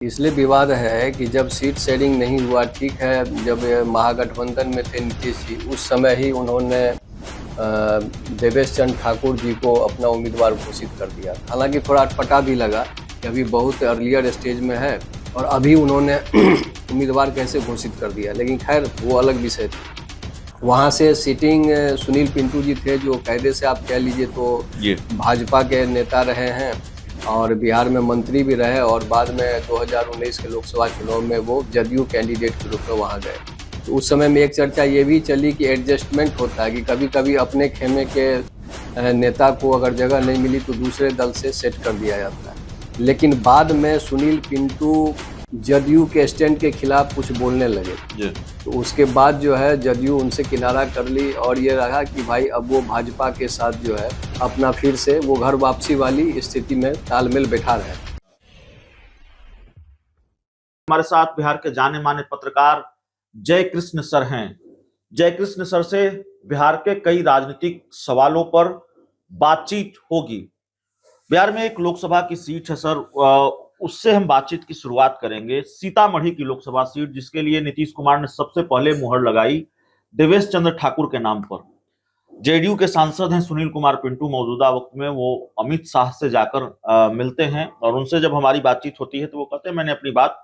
इसलिए विवाद है कि जब सीट शेयरिंग नहीं हुआ, ठीक है, जब महागठबंधन में थे नीतीश जी, उस समय ही उन्होंने देवेश चंद्र ठाकुर जी को अपना उम्मीदवार घोषित कर दिया। हालांकि थोड़ा अटपटा भी लगा कि अभी बहुत अर्लियर स्टेज में है और अभी उन्होंने उम्मीदवार कैसे घोषित कर दिया, लेकिन खैर वो अलग विषय थी। वहाँ से सिटिंग सुनील पिंटू जी थे, जो कायदे से आप कह लीजिए तो भाजपा के नेता रहे हैं और बिहार में मंत्री भी रहे और बाद में 2019 के लोकसभा चुनाव में वो जदयू कैंडिडेट के रूप में वहाँ गए। तो उस समय में एक चर्चा ये भी चली कि एडजस्टमेंट होता है कि कभी कभी अपने खेमे के नेता को अगर जगह नहीं मिली तो दूसरे दल से सेट कर दिया जाता है। लेकिन बाद में सुनील पिंटू जदयू के स्टैंड के खिलाफ कुछ बोलने लगे, तो उसके बाद जो है जदयू उनसे किनारा कर ली और ये रहा कि भाई अब वो भाजपा के साथ जो है अपना फिर से वो घर वापसी वाली स्थिति में तालमेल बैठा रहे। हमारे साथ बिहार के जाने माने पत्रकार जय कृष्ण सर हैं। जय कृष्ण सर से बिहार के कई राजनीतिक सवालों पर बातचीत होगी। बिहार में एक लोकसभा की सीट है सर, उससे हम बातचीत की शुरुआत करेंगे। सीतामढ़ी की लोकसभा सीट, जिसके लिए नीतीश कुमार ने सबसे पहले मुहर लगाई देवेश चंद्र ठाकुर के नाम पर। जेडीयू के सांसद हैं सुनील कुमार पिंटू, मौजूदा वक्त में वो अमित शाह से जाकर मिलते हैं और उनसे जब हमारी बातचीत होती है तो वो कहते हैं मैंने अपनी बात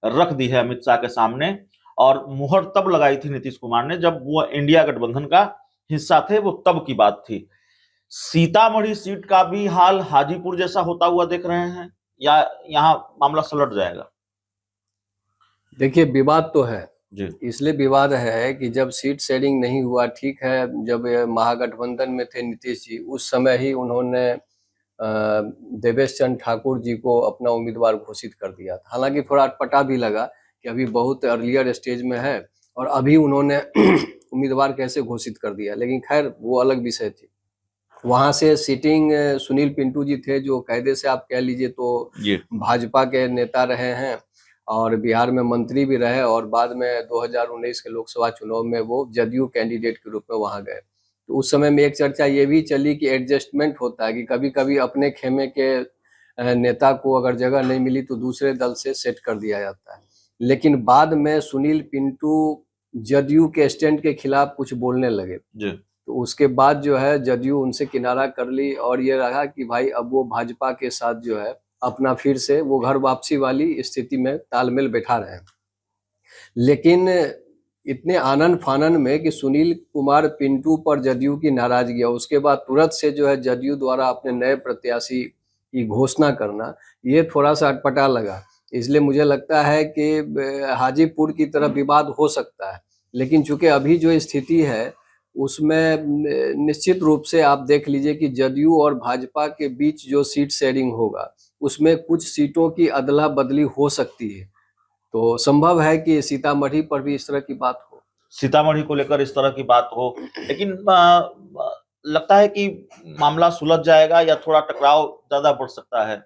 रख दी है अमित शाह के सामने। और मुहर तब लगाई थी नीतीश कुमार ने जब वो इंडिया गठबंधन का हिस्सा थे, वो तब की बात थी। सीतामढ़ी सीट का भी हाल हाजीपुर जैसा होता हुआ देख रहे हैं या यहाँ मामला सलट जाएगा? देखिए, विवाद तो है जी। इसलिए विवाद है कि जब सीट शेयरिंग नहीं हुआ, ठीक है, जब महागठबंधन में थे नीतीश जी, उस समय ही उन्होंने देवेश चंद्र ठाकुर जी को अपना उम्मीदवार घोषित कर दिया था। हालांकि थोड़ा अटपटा भी लगा कि अभी बहुत अर्लियर स्टेज में है और अभी उन्होंने उम्मीदवार कैसे घोषित कर दिया, लेकिन खैर वो अलग विषय थी। वहाँ से सिटिंग सुनील पिंटू जी थे, जो कायदे से आप कह लीजिए तो भाजपा के नेता रहे हैं और बिहार में मंत्री भी रहे और बाद में 2019 के लोकसभा चुनाव में वो जदयू कैंडिडेट के रूप में वहाँ गए। तो उस समय में एक चर्चा ये भी चली कि एडजस्टमेंट होता है कि कभी कभी अपने खेमे के नेता को अगर जगह नहीं मिली तो दूसरे दल से सेट कर दिया जाता है। लेकिन बाद में सुनील पिंटू जदयू के स्टैंड के खिलाफ कुछ बोलने लगे, तो उसके बाद जो है जदयू उनसे किनारा कर ली और ये रहा कि भाई अब वो भाजपा के साथ जो है अपना फिर से वो घर वापसी वाली स्थिति में तालमेल बैठा रहे। लेकिन इतने आनन फानन में कि सुनील कुमार पिंटू पर जदयू की नाराजगी है, उसके बाद तुरंत से जो है जदयू द्वारा अपने नए प्रत्याशी की घोषणा करना, ये थोड़ा सा अटपटा लगा। इसलिए मुझे लगता है कि हाजीपुर की तरफ विवाद हो सकता है, लेकिन चूंकि अभी जो स्थिति है उसमें निश्चित रूप से आप देख लीजिए कि जदयू और भाजपा के बीच जो सीट शेयरिंग होगा उसमें कुछ सीटों की अदला बदली हो सकती है। तो संभव है कि सीतामढ़ी पर भी इस तरह की बात हो, सीतामढ़ी को लेकर इस तरह की बात हो, लेकिन लगता है कि मामला सुलझ जाएगा या थोड़ा टकराव ज्यादा बढ़ सकता है?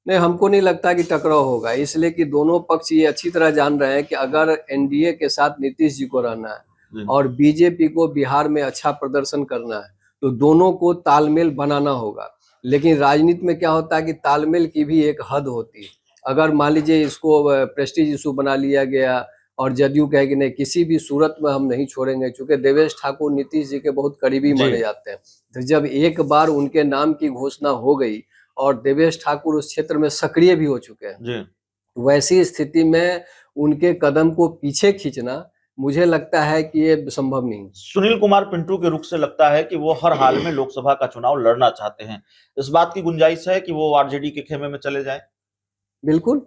नहीं, हमको नहीं लगता कि टकराव होगा, इसलिए कि दोनों पक्ष ये अच्छी तरह जान रहे हैं कि अगर एनडीए के साथ नीतीश जी को रहना है और बीजेपी को बिहार में अच्छा प्रदर्शन करना है तो दोनों को तालमेल बनाना होगा। लेकिन राजनीति में क्या होता है कि तालमेल की भी एक हद होती है। अगर मान लीजिए इसको प्रेस्टीज इशू बना लिया गया और जदयू कहे कि नहीं, किसी भी सूरत में हम नहीं छोड़ेंगे, चूंकि देवेश ठाकुर नीतीश जी के बहुत करीबी माने जाते हैं, तो जब एक बार उनके नाम की घोषणा हो गई और देवेश ठाकुर उस क्षेत्र में सक्रिय भी हो चुके हैं, वैसी स्थिति में उनके कदम को पीछे खींचना मुझे लगता है कि ये संभव नहीं। सुनील कुमार पिंटू के रुख से लगता है कि वो हर हाल में लोकसभा का चुनाव लड़ना चाहते हैं। इस बात की गुंजाइश है कि वो आरजेडी के खेमे में चले जाएं? बिल्कुल,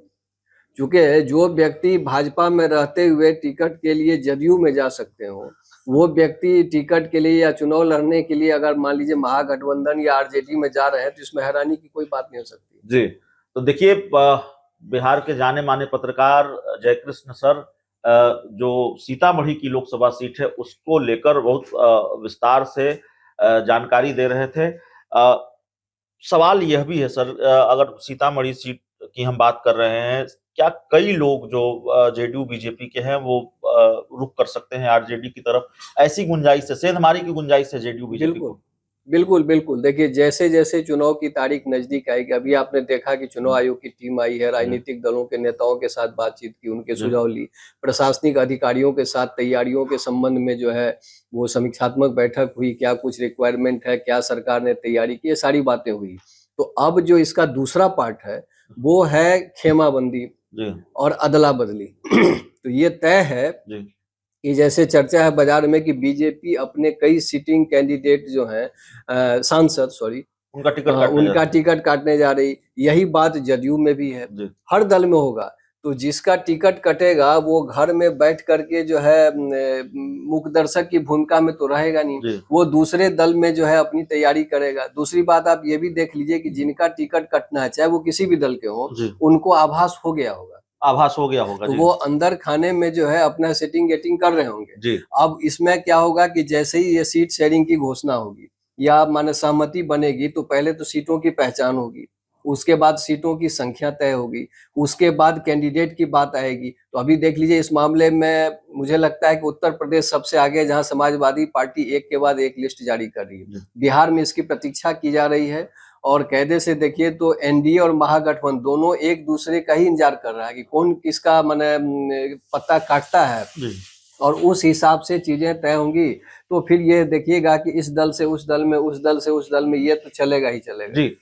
चूंकि जो व्यक्ति भाजपा में रहते हुए टिकट के लिए जदयू में जा सकते हो, वो व्यक्ति टिकट के लिए या चुनाव लड़ने के लिए अगर मान लीजिए महागठबंधन या आरजेडी में जा रहे हैं तो इसमें हैरानी की कोई बात नहीं हो सकती। जी, तो देखिए, बिहार के जाने माने पत्रकार जयकृष्ण सर जो सीतामढ़ी की लोकसभा सीट है उसको लेकर बहुत विस्तार से जानकारी दे रहे थे। सवाल यह भी है सर, अगर सीतामढ़ी सीट की हम बात कर रहे हैं, क्या कई लोग जो जेडीयू बीजेपी के हैं वो रुख कर सकते हैं आरजेडी की तरफ? ऐसी गुंजाइश है, सेंधमारी की गुंजाइश है जेडीयू बीजेपी को? बिल्कुल बिल्कुल, देखिए जैसे जैसे चुनाव की तारीख नजदीक आएगी, अभी आपने देखा कि चुनाव आयोग की टीम आई है, राजनीतिक दलों के नेताओं के साथ बातचीत की, उनके जी। सुझाव ली, प्रशासनिक अधिकारियों के साथ तैयारियों के संबंध में जो है वो समीक्षात्मक बैठक हुई, क्या कुछ रिक्वायरमेंट है, क्या सरकार ने तैयारी की, ये सारी बातें हुई। तो अब जो इसका दूसरा पार्ट है वो है खेमाबंदी जी। और अदला बदली। तो ये तय है जी। कि जैसे चर्चा है बाजार में कि बीजेपी अपने कई सिटिंग कैंडिडेट जो हैं सांसद सॉरी उनका टिकट काटने जा उनका रहा है। टिकट काटने जा रही, यही बात जदयू में भी है, जी। हर दल में होगा। तो जिसका टिकट कटेगा वो घर में बैठ करके जो है मूकदर्शक की भूमिका में तो रहेगा नहीं, जी। वो दूसरे दल में जो है अपनी तैयारी करेगा। दूसरी बात आप ये भी देख लीजिए कि जिनका टिकट कटना है, चाहे वो किसी भी दल के हों, जी। उनको आभास हो गया होगा। आभास हो गया होगा। तो जी। वो अंदर खाने में जो है अपना सेटिंग गेटिंग कर रहे होंगे। जी। अब इसमें क्या होगा कि जैसे ही ये सीट शेयरिंग की घोषणा होगी या माने सहमति बनेगी, तो पहले तो सीटों की पहचान होगी, उसके बाद सीटों की संख्या तय होगी, उसके बाद कैंडिडेट की बात आएगी। तो अभी देख लीजिए इस मामले में मुझे लगता है कि उत्तर प्रदेश सबसे आगे है, जहां समाजवादी पार्टी एक के बाद एक लिस्ट जारी कर रही है। बिहार में इसकी प्रतीक्षा की जा रही है और कायदे से देखिए तो एनडीए और महागठबंधन दोनों एक दूसरे का ही इंतजार कर रहा है कि कौन किसका माने पत्ता काटता है, और उस हिसाब से चीजें तय होंगी। तो फिर ये देखिएगा कि इस दल से उस दल में, उस दल से उस दल में, ये तो चलेगा ही चलेगा। जी।